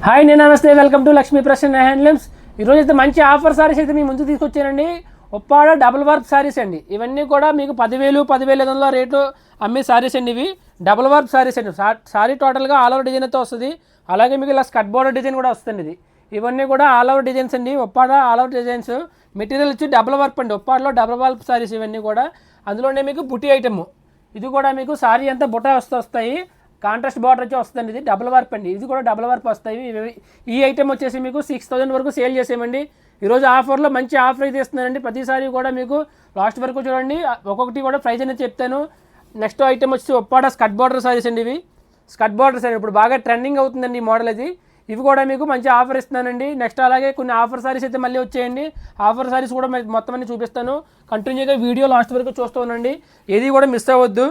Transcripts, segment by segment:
Hi నేను నమస్తే welcome to Lakshmi Prasanna handlooms. ఈరోజు అయితే మంచి ఆఫర్ సారీస్ అయితే మీ ముందు తీసుకొచ్చానండి. ఉప్పాడ డబుల్ వర్క్ సారీస్ అండి. ఇవన్నీ కూడా మీకు 10,000-10,500 రేట్లు అమ్మే సారీస్ అండి. ఇవి డబుల్ వర్క్ సారీస్ అండి. సారీ టోటల్గా ఆల్ ఓవర్ డిజైన్ అయితే వస్తుంది. అలాగే మీకు ఇలా స్కట్ బోర్డర్ డిజైన్ కూడా వస్తుంది. ఇవన్నీ కూడా ఆల్ ఓవర్ డిజైన్స్ అండి. Uppada all over designs. Material వచ్చి డబుల్ వర్క్ అండి. ఉప్పాడలో డబుల్ వర్క్ సారీస్ ఇవన్నీ కూడా. అందులోనే మీకు బుటీ ఐటమ్. ఇది కూడా మీకు సారీ అంతా బుట్ట వస్తాయి. కాంట్రాస్ట్ బార్డర్ వచ్చి వస్తుంది. ఇది డబుల్ వర్క్ అండి. ఇది కూడా డబుల్ వర్క్ వస్తాయి. ఈ ఐటమ్ వచ్చేసి మీకు 6,000 వరకు సేల్ చేసేయమండి. ఈరోజు ఆఫర్లో మంచి ఆఫర్ అయితే ఇస్తున్నారండి. ప్రతిసారి కూడా మీకు లాస్ట్ వరకు చూడండి, ఒక్కొక్కటి కూడా ప్రైస్ అనేది చెప్తాను. నెక్స్ట్ ఐటమ్ వచ్చి ఉప్పాడ స్కట్ బార్డర్ సారీస్ అండి. ఇవి స్కట్ బార్డర్స్ అండి. ఇప్పుడు బాగా ట్రెండింగ్ అవుతుందండి ఈ మోడల్ అది. ఇవి కూడా మీకు మంచి ఆఫర్ ఇస్తున్నానండి. నెక్స్ట్ అలాగే కొన్ని ఆఫర్ సారీస్ అయితే మళ్ళీ వచ్చేయండి. ఆఫర్ సారీస్ కూడా మొత్తం అన్ని చూపిస్తాను. కంటిన్యూగా వీడియో లాస్ట్ వరకు చూస్తూ ఉండండి. ఏది కూడా మిస్ అవ్వద్దు.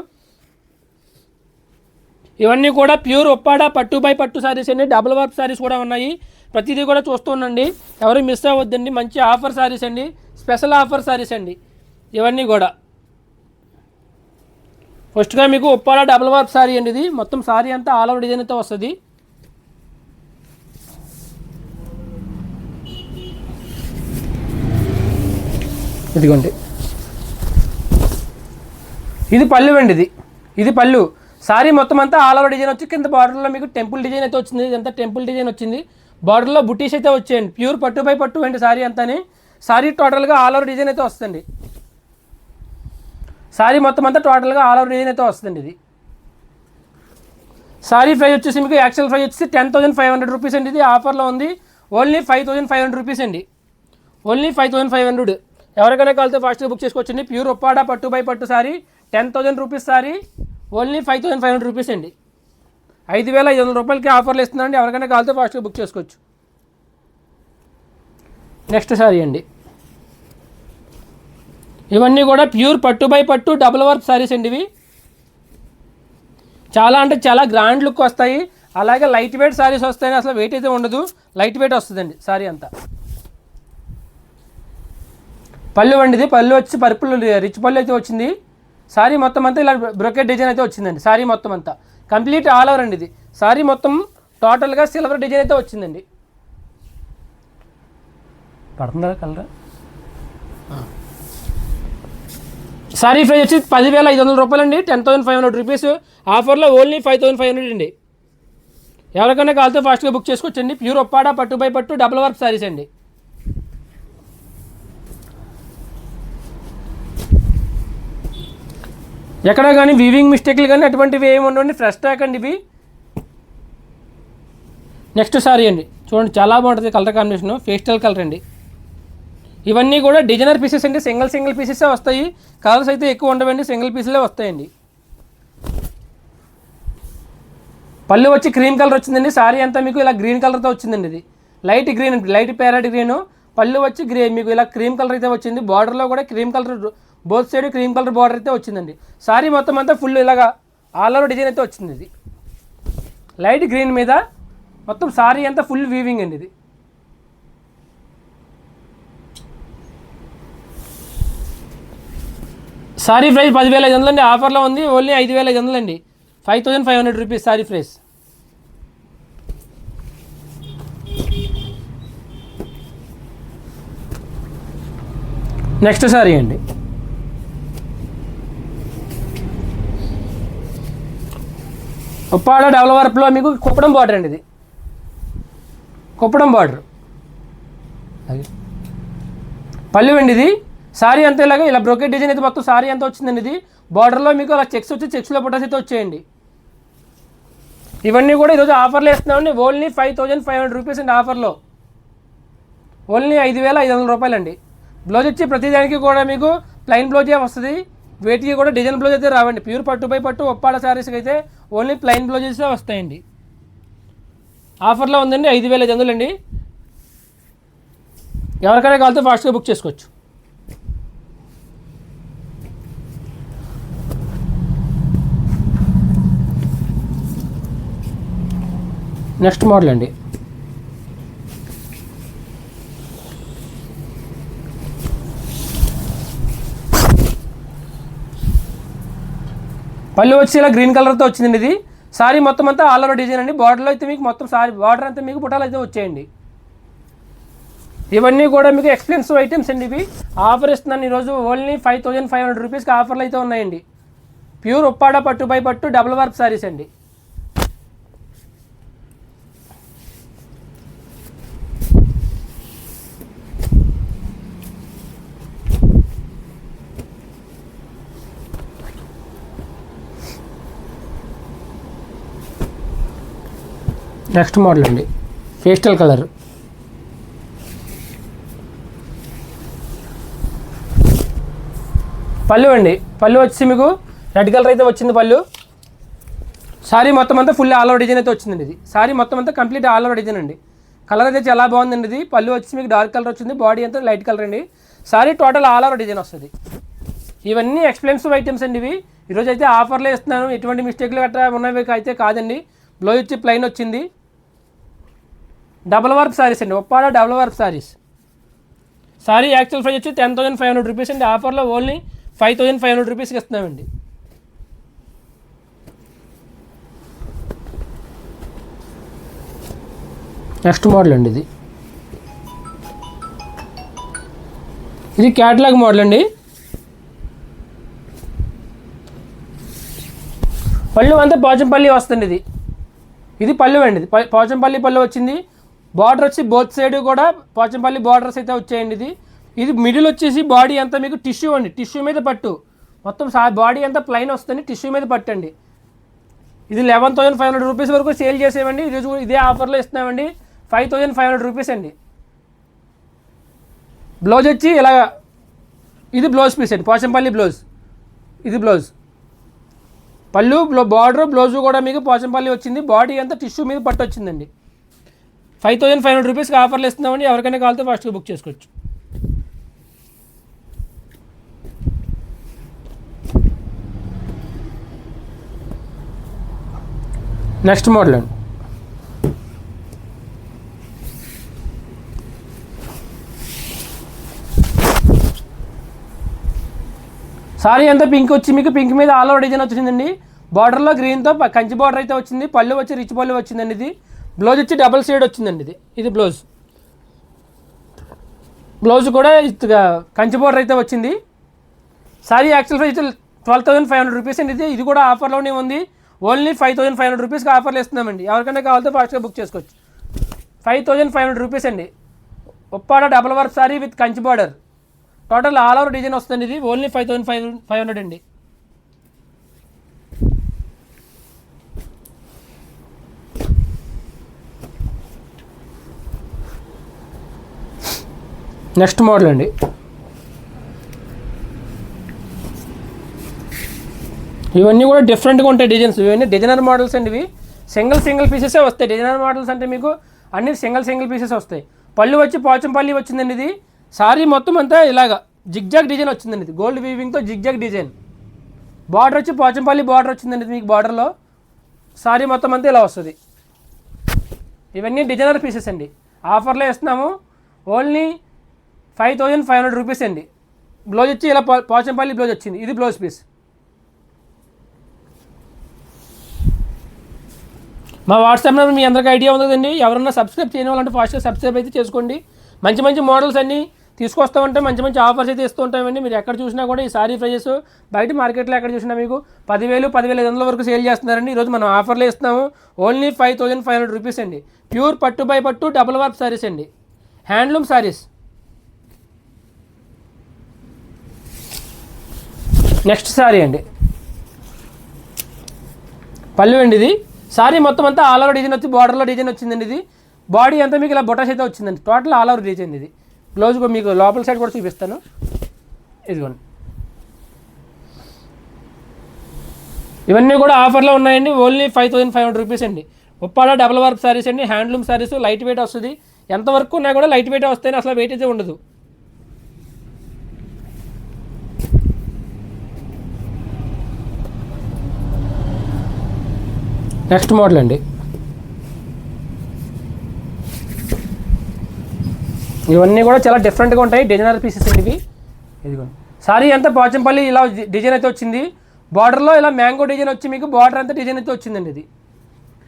ఇవన్నీ కూడా ప్యూర్ ఉప్పాడ పట్టు బై పట్టు సారీస్ అండి. డబుల్ వర్క్ సారీస్ కూడా ఉన్నాయి. ప్రతిదీ కూడా చూస్తూ ఉండండి, ఎవరు మిస్ అవ్వద్దండి. మంచి ఆఫర్ సారీస్ అండి, స్పెషల్ ఆఫర్ సారీస్ అండి ఇవన్నీ కూడా. ఫస్ట్గా మీకు ఉప్పాడ డబుల్ వర్క్ సారీ అండి. ఇది మొత్తం సారీ అంతా ఆల్ ఓవర్ డిజైన్ అయితే వస్తుంది. ఇదిగోండి, ఇది పళ్ళు అండి. ఇది పళ్ళు. సారీ మొత్తం అంతా ఆల్ ఓవర్ డిజైన్ వచ్చి కింద బార్డర్లో మీకు టెంపుల్ డిజైన్ అయితే వచ్చింది. ఇదంతా టెంపుల్ డిజైన్ వచ్చింది. బార్డర్లో బుటీస్ అయితే వచ్చాయండి. ప్యూర్ పట్టు బై పట్టు అండి సారీ అంతాని. సారీ టోటల్గా ఆల్ ఓవర్ డిజైన్ అయితే వస్తుంది. సారీ మొత్తం అంతా టోటల్గా ఆల్ ఓవర్ డిజైన్ అయితే వస్తుంది. ఇది సారీ ప్రైస్ వచ్చేసి మీకు యాక్చువల్ ప్రైస్ వచ్చేసి 10,500 రూపీస్ అండి. ఇది ఆఫర్లో ఉంది. ఓన్లీ 5,500 రూపీస్ అండి. ఓన్లీ 5,500. ఎవరికైనా కావాలితే ఫాస్ట్గా బుక్ చేసుకోవచ్చండి. ప్యూర్ ఉప్పాడ పట్టు బై పట్టు sorry 10,000 rupees sari only 5,500 rupees అండి. 5,500 రూపాయలకి ఆఫర్లు ఇస్తున్నాండి. ఎవరికైనా కావాలితే ఫాస్ట్గా బుక్ చేసుకోవచ్చు. నెక్స్ట్ సారీ అండి. ఇవన్నీ కూడా ప్యూర్ పట్టు బై పట్టు డబుల్ వర్క్ సారీస్ అండి. ఇవి చాలా అంటే చాలా గ్రాండ్ లుక్ వస్తాయి. అలాగే లైట్ వెయిట్ సారీస్ వస్తాయి. అసలు వెయిట్ అయితే ఉండదు, లైట్ వెయిట్ వస్తుందండి సారీ అంతా. పళ్ళు వండిది. పళ్ళు వచ్చి పర్పుల్ రిచ్ పళ్ళు అయితే వచ్చింది. సారీ మొత్తం అంతా ఇలా బ్రొకెట్ డిజైన్ అయితే వచ్చిందండి. సారీ మొత్తం అంతా కంప్లీట్ ఆల్ ఓవర్ అండి. ఇది సారీ మొత్తం టోటల్గా సిల్వర్ డిజైన్ అయితే వచ్చిందండి. పడుతుందా కలరా? సారీ ప్రైస్ వచ్చి 10,500 రూపాయలు అండి. 10,500 రూపీస్ ఆఫర్లో ఓన్లీ 5,500 అండి. ఎవరికైనా కావాలితే ఫాస్ట్గా బుక్ చేసుకోవచ్చండి. ప్యూర్ ఉప్పాడ పట్టు బై పట్టు డబుల్ వర్క్ సారీస్ అండి. ఎక్కడ కానీ వీవింగ్ మిస్టేక్లు కానీ అటువంటివి ఏమి ఉండవండి. ఫ్రెష్ స్టాక్ అండి ఇవి. నెక్స్ట్ సారీ అండి, చూడండి చాలా బాగుంటుంది కలర్ కాంబినేషన్. పేస్టల్ కలర్ అండి. ఇవన్నీ కూడా డిజైనర్ పీసెస్ అండి. సింగిల్ పీసెసే వస్తాయి. కలర్స్ అయితే ఎక్కువ ఉండవండి, సింగిల్ పీసులే వస్తాయండి. పళ్ళు వచ్చి క్రీమ్ కలర్ వచ్చిందండి. సారీ అంతా మీకు ఇలా గ్రీన్ కలర్తో వచ్చిందండి. ఇది లైట్ గ్రీన్ అండి, లైట్ ప్యారెట్ గ్రీన్. పళ్ళు వచ్చి మీకు ఇలా క్రీమ్ కలర్ అయితే వచ్చింది. బార్డర్లో కూడా cream colour, both side cream colour border అయితే వచ్చిందండి. సారీ మొత్తం అంతా ఫుల్ ఇలాగా ఆల్ ఓవర్ డిజైన్ అయితే వచ్చింది. ఇది లైట్ గ్రీన్ మీద మొత్తం సారీ అంతా ఫుల్ వీవింగ్ అండి. ఇది సారీ ప్రైస్ 10,500 అండి. ఆఫర్లో ఉంది. ఓన్లీ 5,500 అండి. 5,500 rupees sorry price. Next sari అండి. ఉప్పాడ డబుల్ వర్క్లో మీకు కుప్పడం బార్డర్ అండి. ఇది కుప్పడం బార్డర్. పళ్ళు అండి. ఇది సారీ అంతా ఇలాగా ఇలా బ్రోకెట్ డిజైన్ అయితే మొత్తం సారీ అంతా వచ్చిందండి. ఇది బార్డర్లో మీకు అలా చెక్స్ వచ్చి చెక్స్లో బుటాస్ అయితే వచ్చేయండి. ఇవన్నీ కూడా ఈరోజు ఆఫర్లో ఇస్తున్నామండి. ఓన్లీ 5,500 రూపీస్ అండి. ఆఫర్లో ఓన్లీ 5,500 రూపాయలు అండి. బ్లౌజ్ వచ్చి ప్రతిదానికి కూడా మీకు ప్లెయిన్ బ్లౌజే వస్తుంది. వేటికి కూడా డిజైన్ బ్లౌజ్ అయితే రావండి. ప్యూర్ పట్టు బై పట్టు ఉప్పాడ సారీస్కి అయితే ఓన్లీ ప్లెయిన్ బ్లౌజెసే వస్తాయండి. ఆఫర్లో ఉందండి. 5,500 అండి. ఎవరికైనా కావాలితే ఫాస్ట్గా బుక్ చేసుకోవచ్చు. నెక్స్ట్ మోడల్ అండి. పళ్ళు వచ్చి ఇలా గ్రీన్ కలర్తో వచ్చిందండి. ఇది సారీ మొత్తం అంతా ఆల్ ఓవర్ డిజైన్ అండి. బార్డర్లో అయితే మీకు మొత్తం సారీ బార్డర్ అంతా మీకు బుటాలు అయితే వచ్చాయండి. ఇవన్నీ కూడా మీకు ఎక్స్పెన్సివ్ ఐటమ్స్ అండి. ఇవి ఆఫర్ ఇస్తున్నాను ఈరోజు ఓన్లీ 5500 రూపీస్కి ఆఫర్లు అయితే ఉన్నాయండి. ప్యూర్ ఉప్పాడ పట్టు బై పట్టు డబుల్ వర్క్ సారీస్ అండి. నెక్స్ట్ మోడల్ అండి, పేస్టల్ కలర్. పళ్ళు అండి, పళ్ళు వచ్చి మీకు రెడ్ కలర్ అయితే వచ్చింది పళ్ళు. సారీ మొత్తం అంతా ఫుల్ ఆల్ ఓవర్ డిజైన్ అయితే వచ్చిందండి. ఇది సారీ మొత్తం అంతా కంప్లీట్ ఆల్ ఓవర్ డిజైన్ అండి. కలర్ అయితే చాలా బాగుందండి. ఇది పళ్ళు వచ్చి మీకు డార్క్ కలర్ వచ్చింది, బాడీ అంతా లైట్ కలర్ అండి. Sorry total all over design వస్తుంది. ఇవన్నీ ఎక్స్పెన్సివ్ ఐటమ్స్ అండి. ఇవి ఈరోజు అయితే ఆఫర్లో ఇస్తున్నాను. ఎటువంటి మిస్టేక్లు గట్రా ఉన్నవి అయితే కాదండి. బ్లౌజ్ వచ్చి ప్లెయిన్ వచ్చింది. డబుల్ వర్క్ సారీస్ అండి, Uppada double work saris. Sorry actual price వచ్చి 10,500 రూపీస్ అండి. ఆఫర్లో ఓన్లీ 5500 రూపీస్కి ఇస్తున్నామండి. నెక్స్ట్ మోడల్ అండి, ఇది క్యాటలాగ్ మోడల్ అండి. పళ్ళు అంతా పోచంపల్లి వస్తుంది. ఇది పళ్ళు అండి, పోచంపల్లి పళ్ళు వచ్చింది. బార్డర్ వచ్చి బోత్ సైడ్ కూడా పోచంపల్లి బార్డర్స్ అయితే వచ్చాయండి. ఇది మిడిల్ వచ్చేసి బాడీ అంతా మీకు టిష్యూ అండి, టిష్యూ మీద పట్టు. మొత్తం బాడీ అంతా ప్లెయిన్ వస్తుంది, టిష్యూ మీద పట్టు అండి. ఇది 11,500 రూపీస్ వరకు సేల్ చేసేవండి. ఈరోజు ఇదే ఆఫర్లో ఇస్తున్నామండి, 5500 రూపీస్ అండి. బ్లౌజ్ వచ్చి ఇలా, ఇది బ్లౌజ్ పీస్ అండి, పోచంపల్లి బ్లౌజ్. ఇది బ్లౌజ్, పళ్ళు బార్డర్ బ్లౌజ్ కూడా మీకు పోచంపల్లి వచ్చింది. బాడీ అంతా టిష్యూ మీద పట్టు వచ్చిందండి. 5500 రూపీస్కి ఆఫర్లు ఇస్తున్నామండి. ఎవరికైనా కావాలితే ఫాస్ట్గా బుక్ చేసుకోవచ్చు. నెక్స్ట్ మోడల్ అండి, సారీ అంతా పింక్ వచ్చి మీకు పింక్ మీద ఆల్ ఓవర్ డిజైన్ వచ్చిందండి. బార్డర్లో గ్రీన్తో కంచి బార్డర్ అయితే వచ్చింది. పళ్ళు వచ్చి రిచ్ పళ్ళు వచ్చిందండి. ఇది బ్లౌజ్ వచ్చి డబుల్ షేడ్ వచ్చిందండి. ఇది బ్లౌజ్, బ్లౌజ్ కూడా కంచి బార్డర్ అయితే వచ్చింది. సారీ యాక్చువల్ ప్రైస్ 12,500 రూపీస్ అండి. ఇది కూడా ఆఫర్లోనే ఉంది. ఓన్లీ 5500 రూపీస్కి ఆఫర్లు ఇస్తున్నామండి. ఎవరికైనా కావాలంటే ఫాస్ట్గా బుక్ చేసుకోవచ్చు. 5500 రూపీస్ అండి. Uppada double work sorry with Kanchi border, total all over design వస్తుంది. ఇది ఓన్లీ 5500 అండి. నెక్స్ట్ మోడల్ అండి, ఇవన్నీ కూడా డిఫరెంట్గా ఉంటాయి డిజైన్స్. ఇవన్నీ డిజైనర్ మోడల్స్ అండి. ఇవి సింగిల్ పీసెసే వస్తాయి. డిజైనర్ మోడల్స్ అంటే మీకు అన్ని సింగిల్ పీసెస్ వస్తాయి. పళ్ళు వచ్చి పోచంపల్లి వచ్చిందండి. ఇది సారీ మొత్తం అంతా ఇలాగా జిగ్జాగ్ డిజైన్ వచ్చిందండి. ఇది గోల్డ్ వీవింగ్తో జిగ్జాగ్ డిజైన్. బార్డర్ వచ్చి పోచంపల్లి బార్డర్ వచ్చిందండి మీకు బార్డర్లో. సారీ మొత్తం అంతా ఇలా వస్తుంది. ఇవన్నీ డిజైనర్ పీసెస్ అండి. ఆఫర్లో ఇస్తున్నాము. ఓన్లీ 5500 రూపీస్ అండి. బ్లౌజ్ వచ్చి ఇలా పోచంపల్లి బ్లౌజ్ వచ్చింది. ఇది బ్లౌజ్ పీస్. మా వాట్సాప్ నెంబర్ మీ అందరికీ ఐడియా ఉంది కదండి. ఎవరన్నా సబ్స్క్రైబ్ చేయని వాళ్ళంటే ఫాస్ట్గా సబ్స్క్రైబ్ అయితే చేసుకోండి. మంచి మోడల్స్ అన్నీ తీసుకొస్తూ ఉంటాం, మంచి ఆఫర్స్ అయితే ఇస్తూ ఉంటామండి. మీరు ఎక్కడ చూసినా కూడా ఈ సారీ ప్రైజెస్ బయట మార్కెట్లో ఎక్కడ చూసినా మీకు 10,000-10,500 వరకు సేల్ చేస్తున్నారండి. ఈరోజు మనం ఆఫర్లో ఇస్తున్నాము. ఓన్లీ 5500 రూపీస్ అండి. ప్యూర్ పట్టు బై పట్టు డబుల్ వర్క్ సారీస్ అండి, హ్యాండ్లూమ్ సారీస్. నెక్స్ట్ సారీ అండి, పళ్ళు అండి. ఇది సారీ మొత్తం అంతా ఆల్ ఓవర్ డిజైన్ వచ్చి బార్డర్లో డిజైన్ వచ్చిందండి. ఇది బాడీ అంతా మీకు ఇలా బొటాస్ అయితే వచ్చిందండి. Total all over design. ఇది బ్లౌజ్ మీకు లోపల సైడ్ కూడా చూపిస్తాను. ఇదిగోండి, ఇవన్నీ కూడా ఆఫర్లో ఉన్నాయండి. ఓన్లీ 5500 రూపీస్ అండి. ఉప్పాడ డబుల్ వర్క్ సారీస్ అండి, హ్యాండ్లూమ్ సారీస్. లైట్ వెయిట్ వస్తుంది. ఎంతవరకు ఉన్నా కూడా లైట్ వెయిట్ వస్తాయి, అసలు వెయిట్ అయితే ఉండదు. నెక్స్ట్ మోడల్ అండి, ఇవన్నీ కూడా చాలా డిఫరెంట్గా ఉంటాయి. డిజైనర్ పీసెస్ అండి ఇవి. ఇదిగోండి, సారీ అంతా పోచంపల్లి ఇలా డిజైన్ అయితే వచ్చింది. బార్డర్లో ఇలా మ్యాంగో డిజైన్ వచ్చి మీకు బార్డర్ అంతా డిజైన్ అయితే వచ్చిందండి. ఇది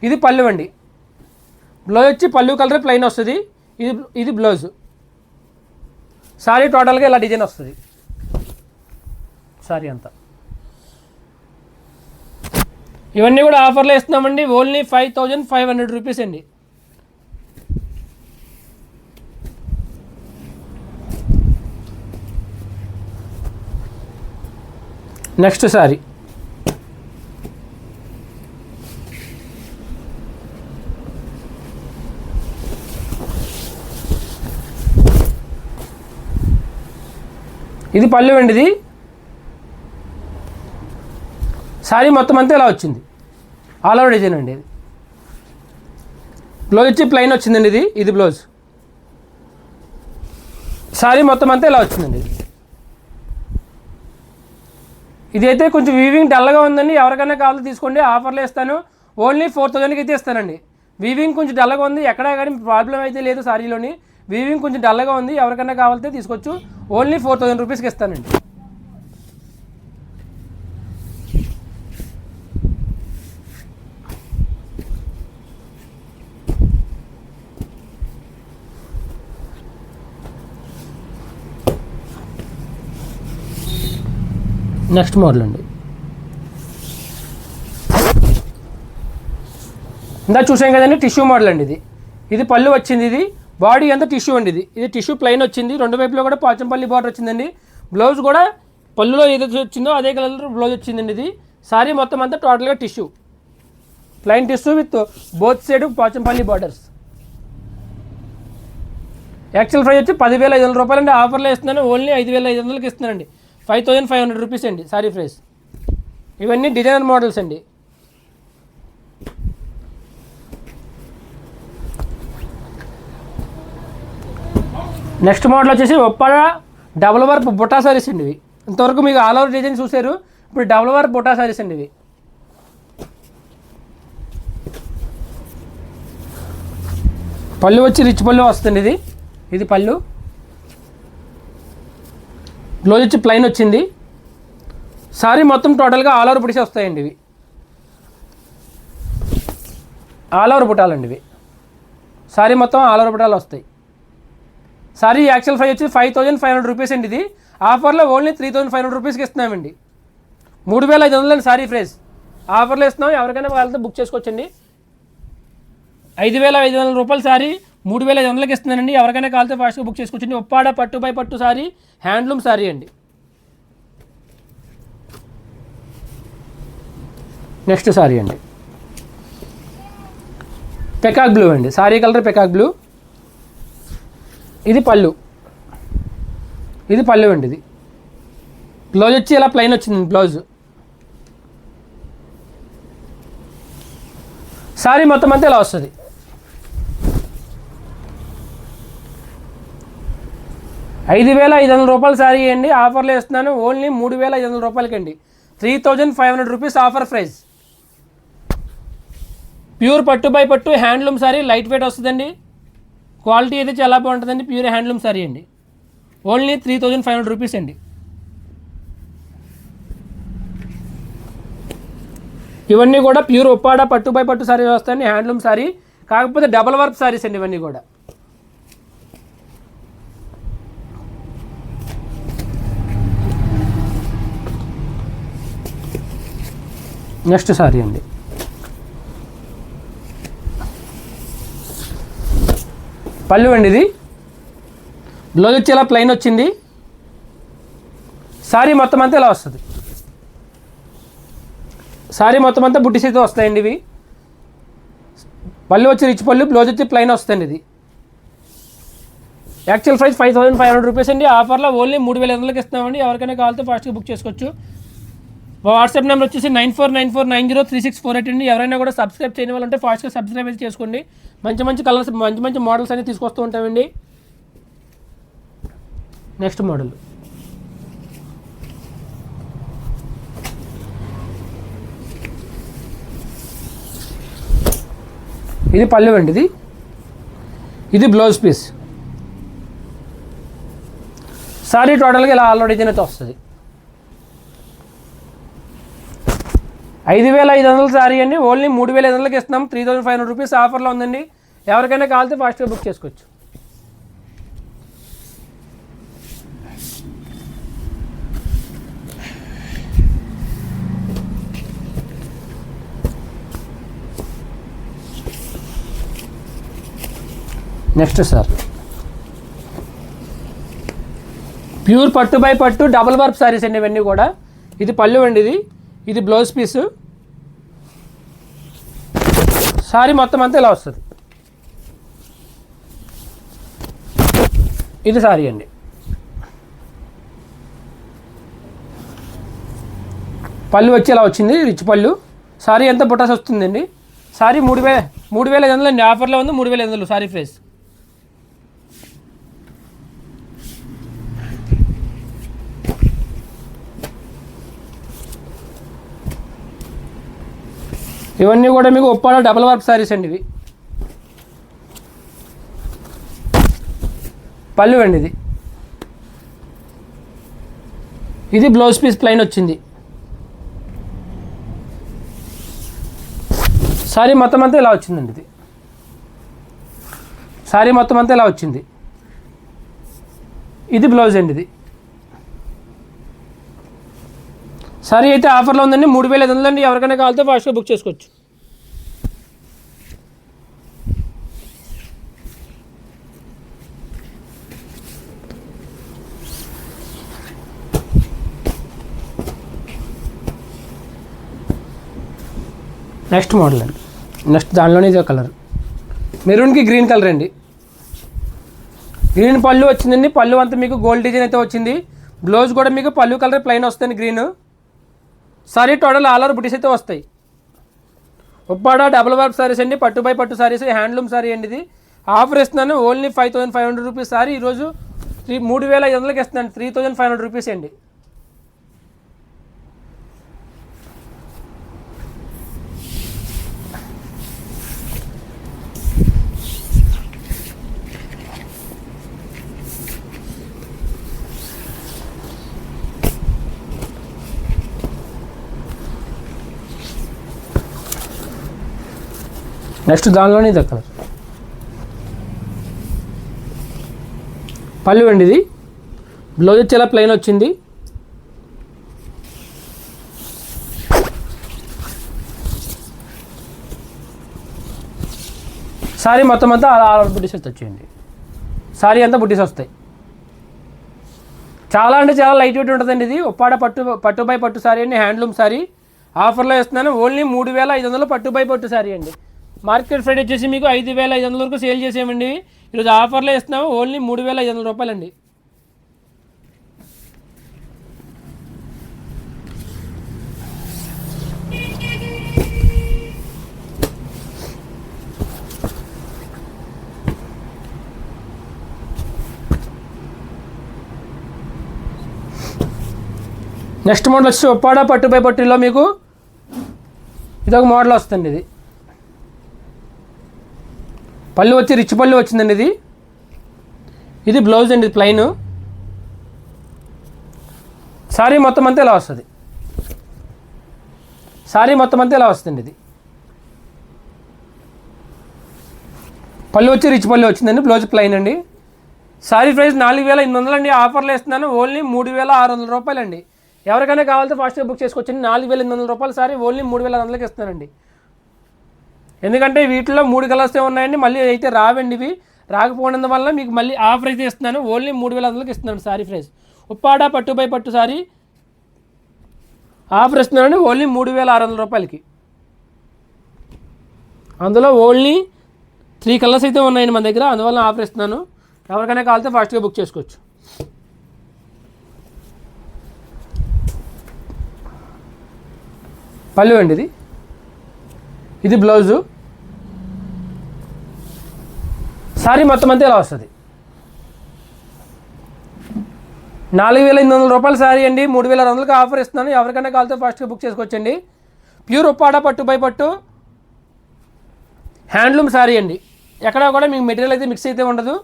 ఇది పళ్ళు అండి. బ్లౌజ్ వచ్చి పళ్ళు కలర్ ప్లెయిన్ వస్తుంది. ఇది బ్లౌజ్. సారీ టోటల్గా ఇలా డిజైన్ వస్తుంది. సారీ అంతా ఇవన్నీ కూడా ఆఫర్లో ఇస్తున్నామండి. ఓన్లీ 5500 రూపీస్ అండి. నెక్స్ట్ సారీ ఇది పళ్ళు అండి. ఇది సారీ మొత్తం అంతా ఇలా వచ్చింది. ఆల్ ఓవర్ డిజైన్ అండి. ఇది బ్లౌజ్ వచ్చి ప్లెయిన్ వచ్చిందండి. ఇది బ్లౌజ్. సారీ మొత్తం అంతా ఇలా వచ్చిందండి. ఇదైతే కొంచెం వీవింగ్ డల్గా ఉందండి. ఎవరికైనా కావాలో తీసుకోండి. ఆఫర్లో ఇస్తాను. ఓన్లీ 4000కి అయితే ఇస్తానండి. వీవింగ్ కొంచెం డల్గా ఉంది. ఎక్కడా కానీ ప్రాబ్లం అయితే లేదు. సారీలోని వీవింగ్ కొంచెం డల్గా ఉంది. ఎవరికైనా కావాలితే తీసుకోవచ్చు. ఓన్లీ 4000 రూపీస్కి ఇస్తానండి. నెక్స్ట్ మోడల్ అండి. ఇందా చూసాం కదండి, టిష్యూ మోడల్ అండి. ఇది పళ్ళు వచ్చింది. ఇది బాడీ అంతా టిష్యూ అండి. ఇది టిష్యూ ప్లెయిన్ వచ్చింది. రెండు వైపులో కూడా పోచంపల్లి బార్డర్ వచ్చిందండి. బ్లౌజ్ కూడా పళ్ళులో ఏదైతే వచ్చిందో అదే కలర్ బ్లౌజ్ వచ్చిందండి. ఇది సారీ మొత్తం అంతా టోటల్గా tissue, plain tissue with both side Pochampally borders. Actual price వచ్చి 10,500 రూపాయలు అండి. ఆఫర్లో ఇస్తున్నాను. ఓన్లీ 5,500కి ఇస్తున్నానండి. 5500 రూపీస్ అండి సారీ ప్రైస్. ఇవన్నీ డిజైనర్ మోడల్స్ అండి. నెక్స్ట్ మోడల్ వచ్చేసి ఒప్పాడ డబుల్ వర్క్ బుట్టా సారీస్ అండి. ఇవి ఇంతవరకు మీకు ఆల్ ఓవర్ డిజైన్ చూసారు. ఇప్పుడు డబుల్ వర్క్ బుట్టా సారీస్ అండి. ఇవి పళ్ళు వచ్చి రిచ్ పళ్ళు వస్తుంది. ఇది పళ్ళు. బ్లౌజ్ వచ్చి ప్లెయిన్ వచ్చింది. సారీ మొత్తం టోటల్గా ఆల్ ఓవర్ బుటీస్ వస్తాయండి. ఇవి ఆల్ ఓవర్ బుటాలండి. ఇవి సారీ మొత్తం ఆల్ ఓవర్ బుటాలు వస్తాయి. సారీ యాక్చువల్ ప్రైస్ వచ్చి 5500 రూపీస్ అండి. ఇది ఆఫర్లో ఓన్లీ 3500 రూపీస్కి ఇస్తున్నామండి. 3500 అండి సారీ ప్రైస్. ఆఫర్లో ఇస్తున్నాం. ఎవరికైనా వాళ్ళతో బుక్ చేసుకోవచ్చండి. 5500 రూపాయలు సారీ 3500కి ఇస్తున్నానండి. ఎవరికైనా కావాలితే ఫాస్ట్గా బుక్ చేసుకోవచ్చండి. ఉప్పాడ పట్టు బై పట్టు సారీ, హ్యాండ్లూమ్ సారీ అండి. నెక్స్ట్ సారీ అండి పెకాక్ బ్లూ అండి. Sari colour peacock blue. ఇది పళ్ళు. ఇది పళ్ళు అండి. ఇది బ్లౌజ్ వచ్చి ఇలా ప్లెయిన్ వచ్చింది బ్లౌజ్. సారీ మొత్తం అంతా ఇలా వస్తుంది. ₹5,500 సారీ అండి. ఆఫర్లో ఇస్తున్నాను. Only 3,500 రూపాయలకండి. 3500 rupees offer price. Pure పట్టు బై పట్టు హ్యాండ్లూమ్ సారీ, లైట్ వెయిట్ వస్తుందండి. క్వాలిటీ అయితే చాలా బాగుంటుందండి. ప్యూర్ హ్యాండ్లూమ్ సారీ అండి. ఓన్లీ 3500 రూపీస్ అండి. ఇవన్నీ కూడా ప్యూర్ ఉప్పాడ పట్టు బై పట్టు సారీ వస్తాయండి. హ్యాండ్లూమ్ సారీ కాకపోతే డబల్ వర్క్ సారీస్ అండి. ఇవన్నీ కూడా నెక్స్ట్ సారీ అండి. పళ్ళు అండి. ఇది బ్లౌజ్ వచ్చి ఇలా ప్లెయిన్ వచ్చింది. సారీ మొత్తం అంతా ఇలా వస్తుంది. సారీ మొత్తం అంతా బుట్టీస్ అయితే వస్తాయండి. ఇవి పళ్ళు వచ్చి రిచ్ పళ్ళు, బ్లౌజ్ వచ్చి ప్లెయిన్ వస్తుంది. ఇది యాక్చువల్ ప్రైస్ 5500 రూపీస్ అండి. ఆఫర్లో ఓన్లీ 3500కి ఇస్తామండి. ఎవరికైనా కావాలితే ఫాస్ట్గా బుక్ చేసుకోవచ్చు. వాట్సాప్ నెంబర్ వచ్చేసి 9494903648 అండి. ఎవరైనా కూడా సబ్స్క్రైబ్ చేయని వాళ్ళంటే ఫాస్ట్గా సబ్స్క్రైబ్ అయితే చేసుకోండి. మంచి మంచి కలర్స్, మంచి మంచి మోడల్స్ అన్ని తీసుకొస్తూ ఉంటామండి. నెక్స్ట్ మోడల్ ఇది పళ్ళు అండి. ఇది బ్లౌజ్ పీస్. సారీ టోటల్గా ఇలా ఆల్రెడీ డిజైన్ అయితే వస్తుంది. 5500 సారీ అండి, ఓన్లీ 3500కి ఇస్తున్నాం. 3500 రూపీస్ ఆఫర్లో ఉందండి. ఎవరికైనా కావాలితే ఫాస్ట్గా బుక్ చేసుకోవచ్చు. నెక్స్ట్ సార్ ప్యూర్ పట్టు బై పట్టు డబుల్ వర్క్ సారీస్ అండి ఇవన్నీ కూడా. ఇది పళ్ళు అండి, ఇది బ్లౌజ్ పీసు. సారీ మొత్తం అంతా ఇలా వస్తుంది. ఇది సారీ అండి. పళ్ళు వచ్చి ఇలా వచ్చింది, రిచ్ పళ్ళు. సారీ ఎంత బుటాస్ వస్తుందండి. సారీ 3500 అండి, ఆఫర్లో ఉంది 3500 సారీ ప్రైస్. ఇవన్నీ కూడా మీకు ఉప్పాడ డబల్ వర్క్ సారీస్ అండి. ఇవి పళ్ళు అండి, ఇది బ్లౌజ్ పీస్ ప్లెయిన్ వచ్చింది. సారీ మొత్తం అంతా ఇలా వచ్చిందండి. ఇది సారీ మొత్తం అంతా ఇలా వచ్చింది. ఇది బ్లౌజ్ అండి. ఇది సారీ అయితే ఆఫర్లో ఉందండి 3500 అండి. ఎవరికైనా కావాలితే ఫాస్ట్గా బుక్ చేసుకోవచ్చు. నెక్స్ట్ మోడల్ అండి. నెక్స్ట్ దానిలోనే ఇదే కలర్, మెరూన్కి గ్రీన్ కలర్ అండి. గ్రీన్ పళ్ళు వచ్చిందండి. పళ్ళు అంతా మీకు గోల్డ్ డిజైన్ అయితే వచ్చింది. బ్లౌజ్ కూడా మీకు పళ్ళు కలర్ ప్లెయిన్ వస్తుంది green. Sorry total all over బుటీస్ అయితే వస్తాయి. ఉప్పాడ డబుల్ వర్క్ సారీస్ అండి, పట్టు బై పట్టు సారీస్, హ్యాండ్లూమ్ సారీ అండి. ఇది ఆఫర్ ఇస్తున్నాను ఓన్లీ 5500 రూపీస్ సారీ. ఈరోజు 3500కి ఇస్తున్నాను, 3500 రూపీస్ అండి. నెక్స్ట్ దానిలోనే ఇది కలర్, పళ్ళు అండి. ఇది బ్లౌజ్ చాలా ప్లెయిన్ వచ్చింది. సారీ మొత్తం అంతా ఆల్ బుటీస్ వచ్చేయండి. సారీ అంతా బుటీస్ వస్తాయి. చాలా అంటే చాలా లైట్ వెయిట్ ఉంటుందండి. ఇది ఉప్పాడ పట్టు బై పట్టు సారీ అండి, హ్యాండ్లూమ్ సారీ. ఆఫర్లో ఇస్తున్నాను ఓన్లీ 3500 పట్టు బై పట్టు సారీ అండి. మార్కెట్ ప్రైస్ వచ్చేసి మీకు 5500 వరకు సేల్ చేసామండి. ఈరోజు ఆఫర్లో ఇస్తున్నాము ఓన్లీ 3500 రూపాయలండి. నెక్స్ట్ మోడల్ వచ్చి ఉప్పాడ పట్టు బై పట్టులో మీకు ఇదొక మోడల్ వస్తుంది. ఇది పళ్ళు వచ్చి రిచ్ పళ్ళు వచ్చిందండి. ఇది బ్లౌజ్ అండి, ప్లెయిన్. సారీ మొత్తం అంతా ఇలా వస్తుంది. సారీ మొత్తం అంతా ఇలా వస్తుంది. ఇది పళ్ళు వచ్చి రిచ్ పళ్ళు వచ్చిందండి, బ్లౌజ్ ప్లెయిన్ అండి. సారీ ప్రైస్ 4800 అండి. ఆఫర్లో ఇస్తున్నాను ఓన్లీ 3600 రూపాయలండి. ఎవరికైనా కావాలంటే ఫాస్ట్గా బుక్ చేసుకోవచ్చండి. 4800 రూపాయల సారీ ఓన్లీ 3600కి ఇస్తానండి. ఎందుకంటే వీటిలో 3 కలర్స్ ఉన్నాయండి, మళ్ళీ అయితే రావండి. ఇవి రాకపోవడం వల్ల మీకు మళ్ళీ ఆఫర్ అయితే ఇస్తున్నాను ఓన్లీ 3600కి ఇస్తున్నాను సారీ ప్రైస్. ఉప్పాడ పట్టు బై పట్టు సారీ ఆఫర్ ఇస్తున్నానండి ఓన్లీ 3600 రూపాయలకి. అందులో ఓన్లీ 3 కలర్స్ అయితే ఉన్నాయండి మన దగ్గర, అందువల్ల ఆఫర్ ఇస్తున్నాను. ఎవరికైనా కావాలంటే ఫాస్ట్గా బుక్ చేసుకోవచ్చు. పళ్ళు అండి. ఇది బ్లౌజు. సారీ మొత్తం అంతా ఇలా వస్తుంది. 4800 రూపాయల సారీ అండి, 3600కి ఆఫర్ ఇస్తున్నాను. ఎవరికైనా కావాలంటే ఫాస్ట్గా బుక్ చేసుకోవచ్చండి. ప్యూర్ ఉప్పాడ పట్టు బై పట్టు హ్యాండ్లూమ్ సారీ అండి. ఎక్కడ కూడా మీకు మెటీరియల్ అయితే మిక్స్ అయితే ఉండదు.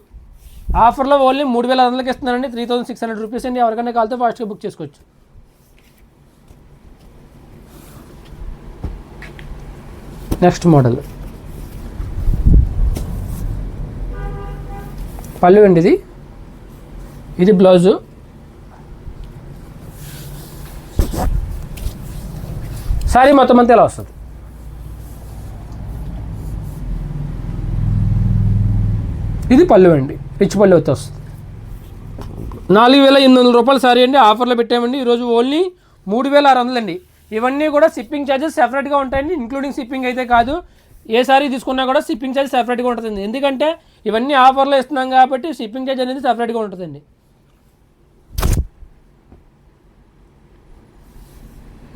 ఆఫర్లో ఓన్లీ 3600కి ఇస్తున్నానండి, 3600 రూపీస్ అండి. ఎవరికైనా కావాలంటే ఫాస్ట్గా బుక్ చేసుకోవచ్చు. నెక్స్ట్ మోడల్ పళ్ళు అండి ఇది బ్లౌజు. సారీ మొత్తం అంతా ఇలా వస్తుంది. ఇది పళ్ళు అండి, రిచ్ పళ్ళు అయితే వస్తుంది. 4800 రూపాయల సారీ అండి, ఆఫర్లో పెట్టామండి ఈరోజు. ఓన్లీ 3600 అండి. ఇవన్నీ కూడా షిప్పింగ్ ఛార్జెస్ సెపరేట్గా ఉంటాయండి, ఇంక్లూడింగ్ షిప్పింగ్ అయితే కాదు. ఏ సారీ తీసుకున్నా కూడా షిప్పింగ్ ఛార్జ్ సెపరేట్గా ఉంటుందండి, ఎందుకంటే ఇవన్నీ ఆఫర్లో ఇస్తున్నాం కాబట్టి షిప్పింగ్ ఛార్జ్ అనేది సెపరేట్గా ఉంటుందండి.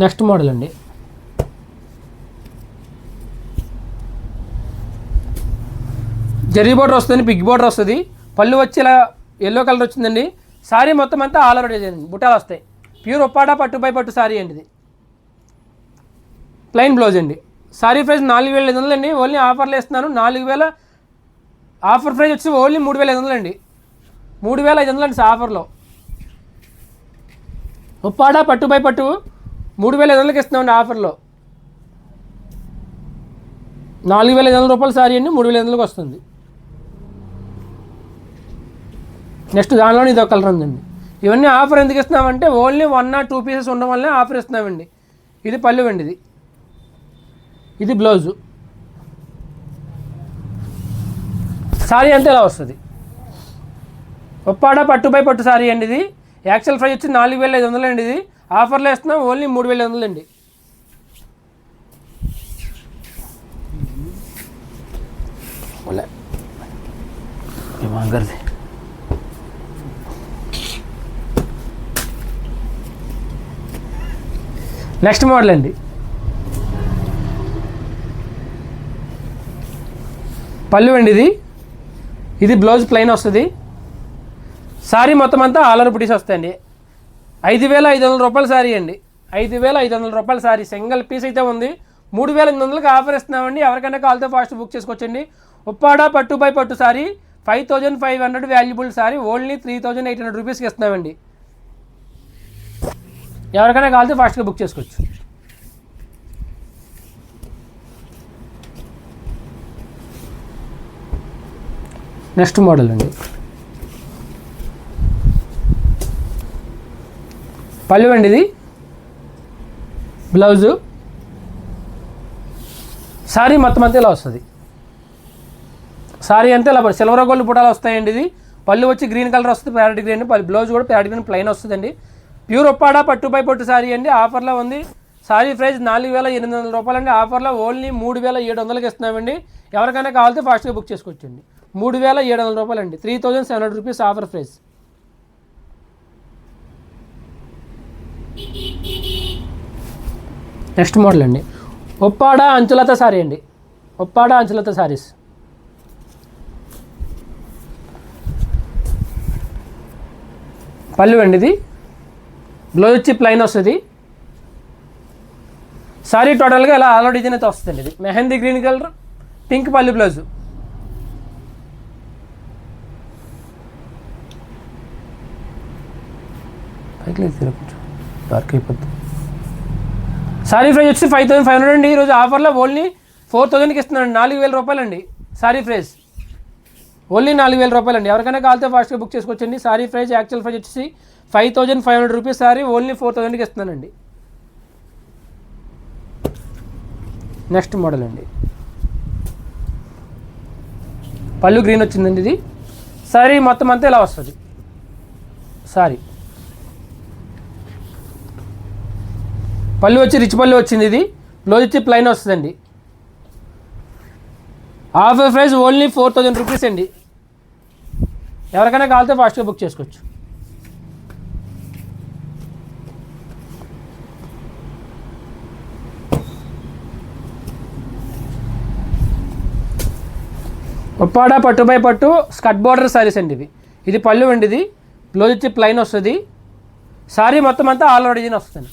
నెక్స్ట్ మోడల్ అండి, జరీ బోర్డర్ వస్తుంది, బిగ్ బోర్డర్ వస్తుంది. పళ్ళు వచ్చి ఇలా ఎల్లో కలర్ వచ్చిందండి. సారీ మొత్తం అంతా ఆల్ ఓవర్ డిజైన్, బుట్టాలు వస్తాయి. ప్యూర్ ఒప్పాడ పట్టు బై పట్టు సారీ అండి ఇది. ప్లెయిన్ బ్లౌజ్ అండి. సారీ ప్రైస్ 4500 అండి, ఓన్లీ ఆఫర్లో ఇస్తున్నాను. 4000 ఆఫర్ ప్రైస్ వచ్చి ఓన్లీ 3500 అండి. 3500 అండి ఆఫర్లో. ఒప్పాడ పట్టు బై పట్టు 3500కి ఇస్తున్నామండి ఆఫర్లో. 4500 రూపాయల సారీ అండి, 3500కి వస్తుంది. నెక్స్ట్ దానిలోనే ఇది ఒక కలర్ ఉందండి. ఇవన్నీ ఆఫర్ ఎందుకు ఇస్తున్నామంటే ఓన్లీ 1 or 2 పీసెస్ ఉండడం వల్లే ఆఫర్ ఇస్తున్నామండి. ఇది పళ్ళు అండి ఇది బ్లౌజు. సారీ అంతా ఇలా వస్తుంది. ఒప్పాడ పట్టు బై పట్టు సారీ అండి ఇది. యాక్చువల్ ప్రైస్ వచ్చి 4500 అండి, ఇది ఆఫర్లో ఇస్తున్నాం ఓన్లీ 3500 అండి. నెక్స్ట్ మోడల్ అండి, పళ్ళు అండి ఇది బ్లౌజ్ ప్లెయిన్ వస్తుంది. సారీ మొత్తం అంతా ఆల్ ఓవర్ బుటీస్ వస్తాయండి. 5500 రూపాయల సారీ అండి, 5500 రూపాయల సారీ. సింగిల్ పీస్ అయితే ఉంది. 3800కి ఆఫర్ ఇస్తున్నామండి. ఎవరికైనా కాల్తో ఫాస్ట్ బుక్ చేసుకోవచ్చండి. ఉప్పాడ పట్టు బై పట్టు సారీ 5500 వాల్యుబుల్ సారీ ఓన్లీ 3800 రూపీస్కి ఇస్తున్నామండి. ఎవరికైనా కావాలితే ఫాస్ట్గా బుక్ చేసుకోవచ్చు. నెక్స్ట్ మోడల్ అండి, పళ్ళు అండి ఇది బ్లౌజు. సారీ మొత్తం అంతా ఇలా వస్తుంది. సారీ అంతా ఇలా సిల్వర్ గోల్డ్ బుటాలు వస్తాయండి. ఇది పళ్ళు వచ్చి గ్రీన్ కలర్ వస్తుంది, ప్యారెట్ గ్రీన్. బ్లౌజ్ కూడా ప్యారెట్ గ్రీన్ ప్లెయిన్ వస్తుందండి. ప్యూర్ ఒప్పాడ పట్టు బై పట్టు సారీ అండి, ఆఫర్లో ఉంది. సారీ ప్రైస్ 4800 రూపాయలు అండి, ఆఫర్లో ఓన్లీ 3700కి ఇస్తున్నామండి. ఎవరికైనా కావాలితే ఫాస్ట్గా బుక్ చేసుకోవచ్చండి. 3700 రూపాయలు అండి, 3700 rupees offer price. Next model అండి, ఒప్పాడ అంచులత సారీ అండి, ఒప్పాడ అంచులత సారీస్. పళ్ళు అండి ఇది, బ్లౌజ్ వచ్చి ప్లెయిన్ వస్తుంది. సారీ టోటల్గా ఇలా ఆల్ డిజైన్ అయితే వస్తుందండి. ఇది మెహందీ గ్రీన్ కలర్, పింక్ పళ్ళు బ్లౌజు. డార్క్ అయిపోతుంది. సారీ ప్రైస్ వచ్చి 5500 అండి. ఈరోజు ఆఫర్లో ఓన్లీ 4000కి ఇస్తున్నానండి. 4000 రూపాయలు అండి సారీ ప్రైస్, ఓన్లీ 4000 రూపాయలు అండి. ఎవరికైనా కావాలితే ఫాస్ట్గా బుక్ చేసుకోవచ్చండి. సారీ ప్రైస్ యాక్చువల్ ప్రైస్ వచ్చి 5500 రూపీస్ సారీ, ఓన్లీ 4000కి ఇస్తున్నానండి. నెక్స్ట్ మోడల్ అండి, పళ్ళు గ్రీన్ వచ్చిందండి. ఇది సారీ మొత్తం అంతా ఇలా వస్తుంది. సారీ పళ్ళు వచ్చి రిచ్ పళ్ళు వచ్చింది. ఇది బ్లౌజ్ వచ్చి ప్లెయిన్ వస్తుందండి. ఆఫర్ ప్రైస్ ఓన్లీ 4000 రూపీస్ అండి. ఎవరికైనా కావాలితే ఫాస్ట్గా బుక్ చేసుకోవచ్చు. ఉప్పాడ పట్టు బై పట్టు స్కర్ట్ బార్డర్ సారీస్ అండి ఇవి. ఇది పళ్ళు అండి, ఇది బ్లౌజ్ వచ్చి ప్లెయిన్ వస్తుంది. సారీ మొత్తం అంతా ఆల్ ఓవర్ డిజైన్ వస్తుంది.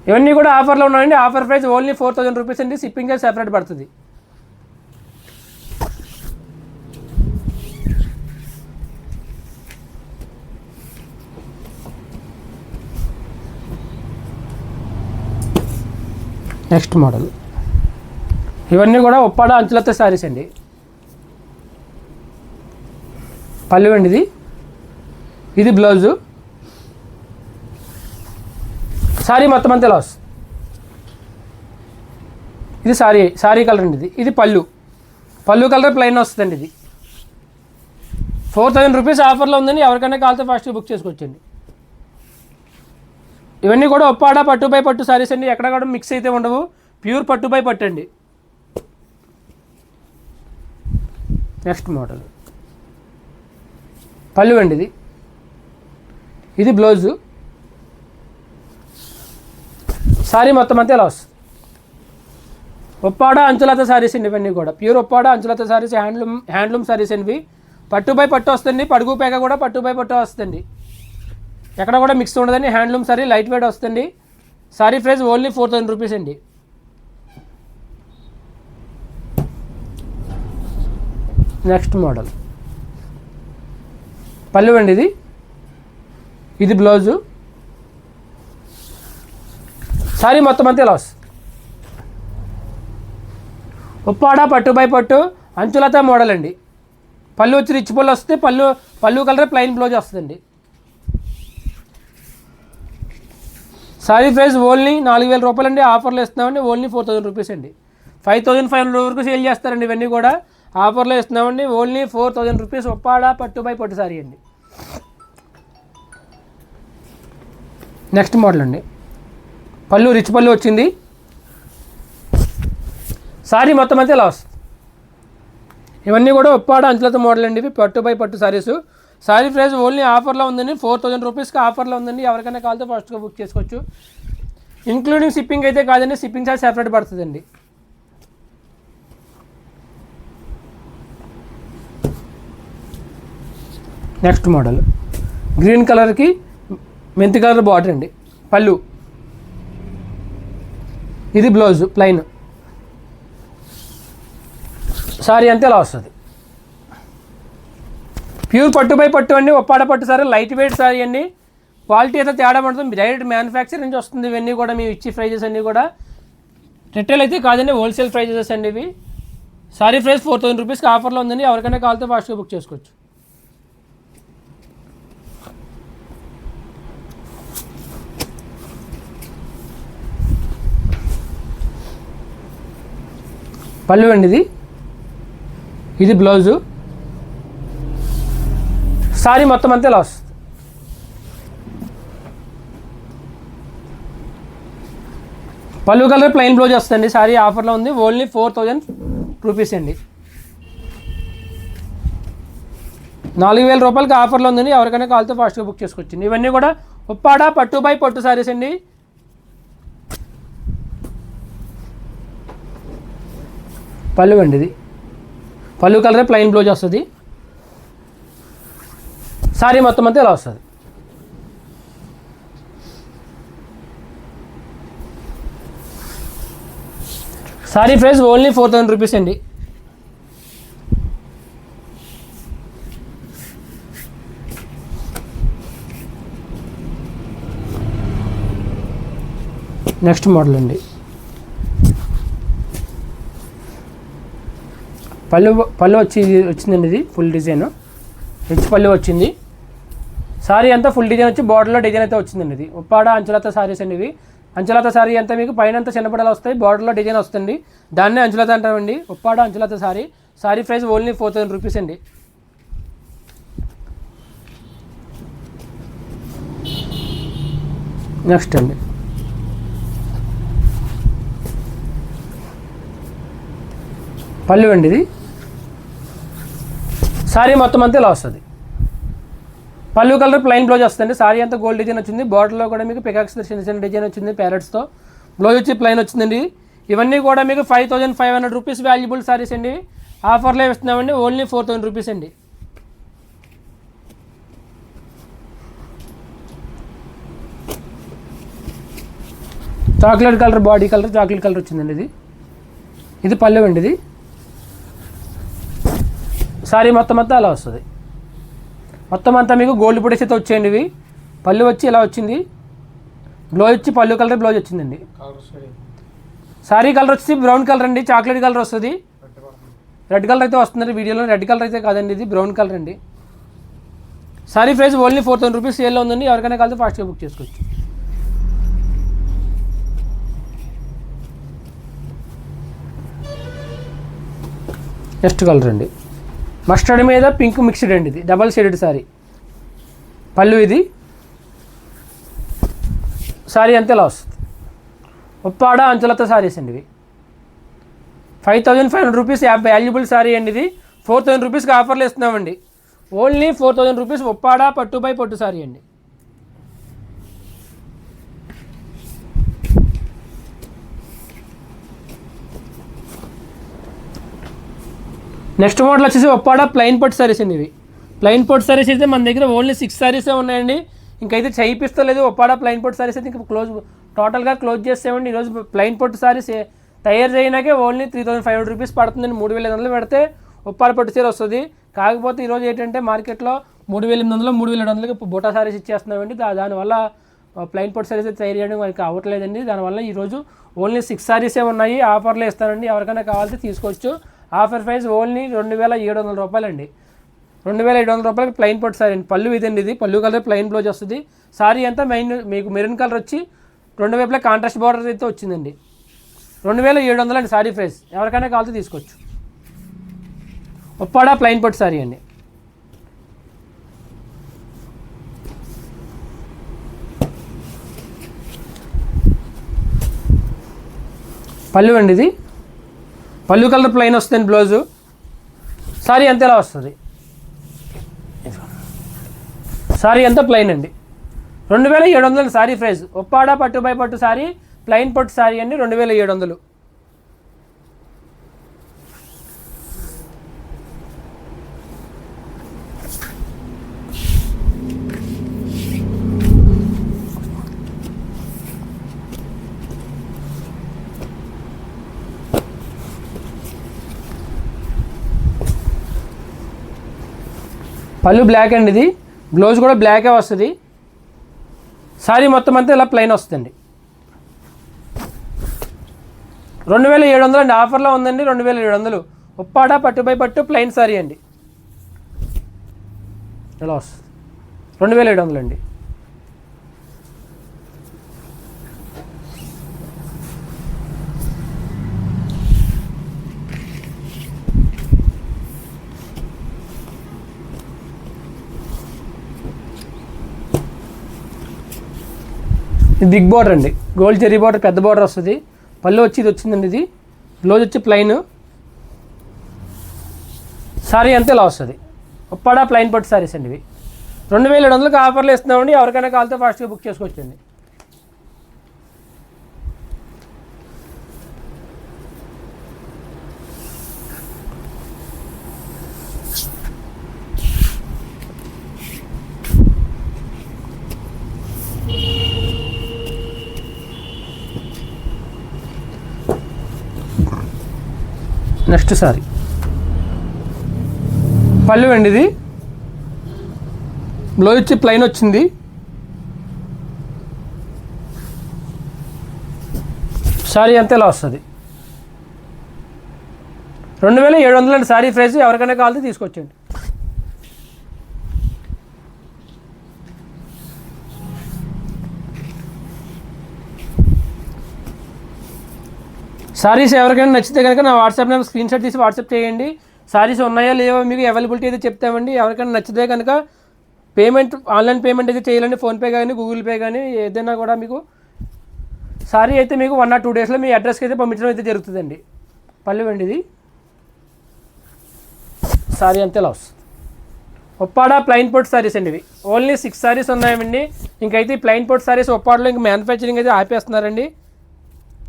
ఇవన్నీ కూడా ఆఫర్లో ఉన్నాయండి. ఆఫర్ ప్రైస్ ఓన్లీ 4000 రూపీస్ అండి, షిప్పింగ్ చార్జ్ సెపరేట్ పడుతుంది. నెక్స్ట్ మోడల్, ఇవన్నీ కూడా ఉప్పాడ అంచులతో శారీస్ అండి. పళ్ళు అండి ఇది బ్లౌజు. శారీ మొత్తం అంతా లాస్. ఇది శారీ కలర్ అండి. ఇది పళ్ళు కలర్ ప్లెయిన్ వస్తుందండి. ఇది 4000 రూపీస్ ఆఫర్లో ఉందండి. ఎవరికైనా కావాలితే ఫాస్ట్గా బుక్ చేసుకోవచ్చండి. ఇవన్నీ కూడా ఉప్పాడ పట్టు బై పట్టు శారీస్ అండి. ఎక్కడ కూడా మిక్స్ అయితే ఉండవు, ప్యూర్ పట్టు బై పట్టు అండి. నెక్స్ట్ మోడల్, పళ్ళు అండి ఇది బ్లౌజు. శారీ మొత్తం అంతా ఇలా వస్తుంది. ఉప్పాడ అంచులత శారీస్ అండి. ఇవన్నీ కూడా ప్యూర్ ఉప్పాడ అంచులత శారీస్, హ్యాండ్లూమ్ శారీస్ అండి. పట్టు బై పట్టు వస్తుంది. పడుగు పేక కూడా పట్టు బై పట్టు వస్తుంది. ఎక్కడ కూడా మిక్స్ ఉండదండి. హ్యాండ్లూమ్ సారీ, లైట్ వెయిట్ వస్తుంది. సారీ ప్రైస్ ఓన్లీ 4000 రూపీస్ అండి. నెక్స్ట్ మోడల్, పళ్ళు అండి ఇది బ్లౌజు. సారీ మొత్తం అంతా ఇలా వస్తుంది. ఉప్పాడ పట్టు బై పట్టు అంచులత మోడల్ అండి. పళ్ళు వచ్చి రిచ్ పళ్ళు వస్తే పళ్ళు కలర్ ప్లెయిన్ బ్లౌజ్ వస్తుందండి. సారీ ప్రైస్ ఓన్లీ 4000 రూపాయలు అండి. ఆఫర్లో ఇస్తున్నామండి. ఓన్లీ 4000 రూపీస్ అండి. 5500 వరకు సేల్ చేస్తారండి. ఇవన్నీ కూడా ఆఫర్లో ఇస్తున్నామండి. ఓన్లీ 4000 రూపీస్ ఉప్పాడ పట్టు బై పట్టు సారీ అండి. నెక్స్ట్ మోడల్ అండి, పళ్ళు రిచ్ పళ్ళు వచ్చింది. సారీ మొత్తం అంతా ఇలా వస్తుంది. ఇవన్నీ కూడా ఉప్పాడ అంచులతో మోడల్ అండి. ఇవి పట్టు బై పట్టు సారీస్. సారీ ప్రైస్ ఓన్లీ ఆఫర్లో ఉందండి. 4000 రూపీస్కి ఆఫర్లో ఉందండి. ఎవరికైనా కావాలితే ఫస్ట్గా బుక్ చేసుకోవచ్చు. ఇంక్లూడింగ్ షిప్పింగ్ అయితే కాదండి, షిప్పింగ్ ఛార్జ్ సెపరేట్ పడుతుందండి. నెక్స్ట్ మోడల్, గ్రీన్ కలర్కి మెంతి కలర్ బార్డర్ అండి. పళ్ళు, ఇది బ్లౌజ్ ప్లెయిన్. సారీ అంతే ఇలా వస్తుంది. ప్యూర్ పట్టు బై పట్టు అండి. ఉప్పాడ పట్టు సారీ, లైట్ వెయిట్ సారీ అండి. క్వాలిటీ అయితే తేడా పడుతుంది. డైరెక్ట్ మ్యానుఫ్యాక్చర్ నుంచి వస్తుంది. ఇవన్నీ కూడా మేము ఇచ్చే ప్రైజెస్ అన్నీ కూడా రిటైల్ అయితే కాదండి, హోల్సేల్ ప్రైజెస్ అండి ఇవి. సారీ ప్రైస్ 4000 రూపీస్కి ఆఫర్లో ఉందండి. ఎవరికైనా కావాలితే ఫాస్ట్గా బుక్ చేసుకోవచ్చు. పళ్ళు అండి ఇది బ్లౌజు. సారీ మొత్తం అంతే లాస్. పళ్ళు కలర్ ప్లెయిన్ బ్లౌజ్ వస్తుంది. సారీ ఆఫర్లో ఉంది. ఓన్లీ 4000 రూపీస్ అండి. 4000 రూపాయలకి ఆఫర్లో ఉందండి. ఎవరికైనా కావాలితే ఫాస్ట్గా బుక్ చేసుకోవచ్చు. ఇవన్నీ కూడా ఉప్పాడ పట్టు బై పట్టు సారీస్ అండి. పళ్ళు అండి ఇది, పళ్ళు కలర్ ప్లెయిన్ బ్లౌజ్ వస్తుంది. సారీ మొత్తం అంతా ఇలా వస్తుంది. సారీ ప్రైస్ ఓన్లీ 4000 రూపీస్ అండి. నెక్స్ట్ మోడల్ అండి, పళ్ళు వచ్చిందండి. ఇది ఫుల్ డిజైన్, రిచ్ పళ్ళు వచ్చింది. సారీ అంతా ఫుల్ డిజైన్ వచ్చి బార్డర్లో డిజైన్ అయితే వచ్చిందండి. ఇది ఉప్పాడ అంచులత సారీస్ అండి. ఇవి అంచులత సారీ అంతా మీకు పైన అంతా చిన్నపడలు వస్తాయి, బార్డర్లో డిజైన్ వస్తుంది. దాన్నే అంచులత అంటామండి. ఉప్పాడ అంచులత sari. Sari price only 4000 rupees అండి. నెక్స్ట్ అండి, పళ్ళు అండి ఇది. సారీ మొత్తం అంతా ఇలా వస్తుంది. పళ్ళు కలర్ ప్లెయిన్ బ్లౌజ్ వస్తుంది. సారీ అంతా గోల్డ్ డిజైన్ వచ్చింది. బార్డర్లో కూడా మీకు పికాక్స్ చిన్న చిన్న డిజైన్ వచ్చింది ప్యారెట్స్తో. బ్లౌజ్ వచ్చి ప్లెయిన్ వచ్చిందండి. ఇవన్నీ కూడా మీకు 5500 రూపీస్ వాల్యుబుల్ సారీస్ అండి. ఆఫర్లో ఇస్తున్నామండి. ఓన్లీ 4000 రూపీస్ అండి. Chocolate colour body colour, chocolate colour వచ్చిందండి. ఇది పళ్ళు అండి. ఇది సారీ మొత్తం అంతా అలా వస్తుంది. మొత్తం అంతా మీకు గోల్డ్ బుడేస్ అయితే వచ్చేయండి. ఇవి పళ్ళు వచ్చి ఇలా వచ్చింది. బ్లౌజ్ వచ్చి పళ్ళు కలర్ బ్లౌజ్ వచ్చిందండి. సారీ కలర్ వచ్చి బ్రౌన్ కలర్ అండి, చాక్లెట్ కలర్ వస్తుంది. రెడ్ కలర్ అయితే వస్తుంది వీడియోలో, రెడ్ కలర్ అయితే కాదండి, ఇది బ్రౌన్ కలర్ అండి. సారీ ప్రైస్ ఓన్లీ 4000 రూపీస్ సేల్లో ఉందండి. ఎవరికైనా కలిసి ఫాస్ట్గా బుక్ చేసుకోవచ్చు. నెక్స్ట్ కలర్ అండి, మస్టర్డ్ మీద పింక్ మిక్స్డ్ అండి, ఇది డబల్ షేడెడ్ సారీ. పళ్ళు ఇది. సారీ అంతే ఇలా వస్తుంది. ఉప్పాడ అంచులతో సారీస్ అండి ఇవి. 5500 రూపీస్ వాల్యుబుల్ సారీ అండి ఇది. 4000 రూపీస్కి ఆఫర్లు ఇస్తున్నామండి. ఓన్లీ 4000 రూపీస్ ఉప్పాడ పట్టు బై పట్టు సారీ అండి. నెక్స్ట్ మోడల్ వచ్చేసి ఉప్పాడ ప్లెయిన్ పట్టు సారీస్ అండి ఇవి. ప్లెయిన్ పట్టు సారీస్ అయితే మన దగ్గర ఓన్లీ 6 సారీసే ఉన్నాయండి. ఇంకైతే చేయిపిస్తలేదు. ఉప్పాడ ప్లెయిన్ పట్టు సారీస్ అయితే ఇంకా టోటల్గా క్లోజ్ చేసామండి. ఈరోజు ప్లెయిన్ పట్టు సారీస్ తయారు చేయడానికే ఓన్లీ 3500 రూపీస్ పడుతుందండి. 3500 పెడితే ఉప్పాడ పట్టు చీర వస్తుంది. కాకపోతే ఈరోజు ఏంటంటే మార్కెట్లో 3800 3700కి బోటా సారీస్ ఇచ్చేస్తున్నామండి. దానివల్ల ప్లెయిన్ పట్టు సారీస్ తయారు చేయడం మనకి అవ్వట్లేదండి. దానివల్ల ఈరోజు ఓన్లీ 6 సారీసే ఉన్నాయి. ఆఫర్లు ఇస్తానండి, ఎవరికైనా కావాలంటే తీసుకోవచ్చు. ఆఫర్ ప్రైస్ ఓన్లీ 2700 రూపాయలండి. 2700 రూపాయలకి ప్లెయిన్ పట్టు సారీ అండి. పళ్ళు ఇదండి, ఇది పళ్ళు కలర్ ప్లెయిన్ బ్లౌజ్ వస్తుంది. సారీ అంతా మీకు మెరూన్ కలర్ వచ్చి 2 వైపులా కాంట్రాస్ట్ బార్డర్ అయితే వచ్చిందండి. 2700 అండి సారీ ప్రైస్. ఎవరికైనా కావాలంటే తీసుకోవచ్చు. ఉప్పాడ ప్లెయిన్ పట్టు సారీ అండి. పళ్ళు అండి ఇది. పళ్ళు కలర్ ప్లెయిన్ వస్తుంది బ్లౌజు. సారీ అంతా ఎలా వస్తుంది. సారీ అంతా ప్లెయిన్ అండి. 2700 సారీ ప్రైస్. ఉప్పాడ పట్టు బై పట్టు సారీ ప్లెయిన్ పట్టు సారీ అండి, 2700. పళ్ళు బ్లాక్ అండి ఇది. బ్లౌజ్ కూడా బ్లాకే వస్తుంది. సారీ మొత్తం అంతా ఇలా ప్లెయిన్ వస్తుందండి. 2700 అండి. ఆఫర్లో ఉందండి 2700. ఉప్పాడ పట్టు బై పట్టు ప్లెయిన్ సారీ అండి. ఇలా వస్తుంది 2700 అండి. ఇది బిగ్ బార్డర్ అండి, గోల్డ్ జెరీ బార్డర్ పెద్ద బార్డర్ వస్తుంది. పళ్ళు వచ్చి ఇది వచ్చిందండి, ఇది బ్లౌజ్ వచ్చి ప్లెయిన్. సారీ అంతే ఇలా వస్తుంది. ఉప్పాడ ప్లెయిన్ పట్టు సారీస్ అండి ఇవి. 2700కి ఆఫర్లు ఇస్తున్నామండి. ఎవరికైనా కావాలితే ఫాస్ట్గా బుక్ చేసుకోవచ్చండి. నెక్స్ట్ సారీ పళ్ళు అండి ఇది. బ్లౌజ్ వచ్చి ప్లెయిన్ వచ్చింది. సారీ అంతా ఇలా వస్తుంది. 2700 అండి సారీ ప్రైస్. ఎవరికైనా కావాలంటే తీసుకొచ్చండి. సారీస్ ఎవరికైనా నచ్చితే కనుక నా వాట్సాప్ నెంబర్ స్క్రీన్ షాట్ తీసి వాట్సాప్ చేయండి. సారీస్ ఉన్నాయా లేవో మీకు అవైలబిలిటీ అయితే చెప్తామండి. ఎవరికైనా నచ్చితే కనుక పేమెంట్ ఆన్లైన్ పేమెంట్ అయితే చేయాలండి. ఫోన్పే కానీ గూగుల్ పే కానీ ఏదైనా కూడా మీకు సారీ అయితే మీకు 1 or 2 డేస్లో మీ అడ్రస్కి అయితే పంపించడం అయితే జరుగుతుందండి. పళ్ళు అండి ఇది. సారీ అంతే లాస్. ఉప్పాడ ప్లెయిన్ పట్టు సారీస్ అండి ఇవి. ఓన్లీ 6 సారీస్ ఉన్నాయండి. ఇంకైతే ప్లెయిన్ పట్టు సారీస్ ఉప్పాడలో ఇంక మ్యానుఫ్యాక్చరింగ్ అయితే ఆపేస్తున్నారండి.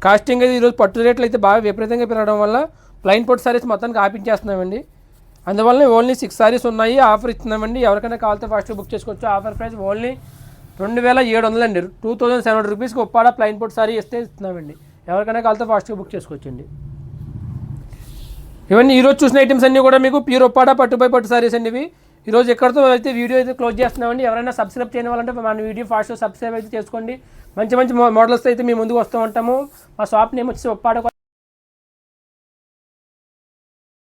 కాస్టింగ్ అయితే ఈరోజు పట్టు రేట్లు అయితే బాగా విపరీతంగా పెరగడం వల్ల ప్లెయిన్ పట్టు సారీస్ మొత్తానికి ఆపించేస్తున్నామండి. అందువల్ల ఓన్లీ 6 సారీస్ ఉన్నాయి. ఆఫర్ ఇస్తున్నామండి. ఎవరికైనా కావాలితే ఫాస్ట్గా బుక్ చేసుకోవచ్చు. ఆఫర్ ప్రైస్ ఓన్లీ 2700 అండి. 2700 రూపీస్కి ఉప్పాడ ప్లెయిన్ పట్టు సారీ ఇస్తున్నామండి. ఎవరికైనా కావాలితే ఫాస్ట్గా బుక్ చేసుకోవచ్చండి. ఇవన్నీ ఈరోజు చూసిన ఐటమ్స్ అన్నీ కూడా మీకు ప్యూర్ ఉప్పాడ పట్టు బై పట్టు సారీస్ అండి ఇవి. ఈరోజు ఎక్కడితో అయితే వీడియో అయితే క్లోజ్ చేస్తున్నామండి. ఎవరైనా సబ్స్క్రైబ్ చేయని వాళ్ళంటే మన వీడియో ఫాస్ట్గా సబ్స్క్రైబ్ అయితే చేసుకోండి. మంచి మంచి మోడల్స్ అయితే మీ ముందుకు వస్తూ ఉంటాము. మా షాప్ నేమ్ వచ్చి ఉప్పాడ